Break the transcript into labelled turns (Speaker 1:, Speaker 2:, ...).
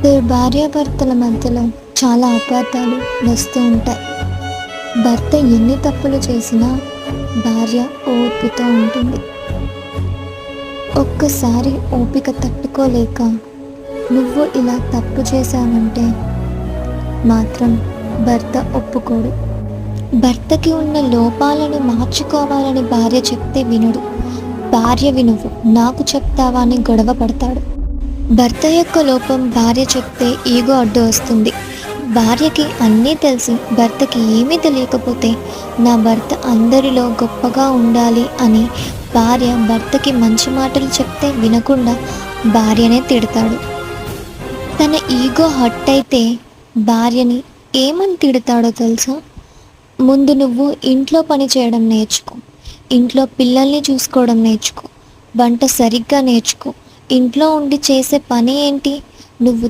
Speaker 1: భార్యాభర్తల మధ్యలో చాలా అపార్థాలు వస్తూ ఉంటాయి. భర్త ఎన్ని తప్పులు చేసినా భార్య ఓర్పుతో ఉంటుంది. ఒక్కసారి ఓపిక తట్టుకోలేక నువ్వు ఇలా తప్పు చేశావంటే మాత్రం భర్త ఒప్పుకోడు. భర్తకి ఉన్న లోపాలను మార్చుకోవాలని భార్య చెప్తే వినడు. భార్య వినువు నాకు చెప్తావా అని గొడవ పడతాడు. భర్త యొక్క లోపం భార్య చెప్తే ఈగో అడ్డు వస్తుంది. భార్యకి అన్నీ తెలిసి భర్తకి ఏమీ తెలియకపోతే నా భర్త అందరిలో గొప్పగా ఉండాలి అని భార్య భర్తకి మంచి మాటలు చెప్తే వినకుండా భార్యనే తిడతాడు. తన ఈగో హర్ట్ అయితే భార్యని ఏమని తిడతాడో తెలుసా? ముందు నువ్వు ఇంట్లో పని చేయడం నేర్చుకో, ఇంట్లో పిల్లల్ని చూసుకోవడం నేర్చుకో, వంట సరిగ్గా నేర్చుకో. ఇంట్లో ఉండి చేసే పని ఏంటి? నువ్వు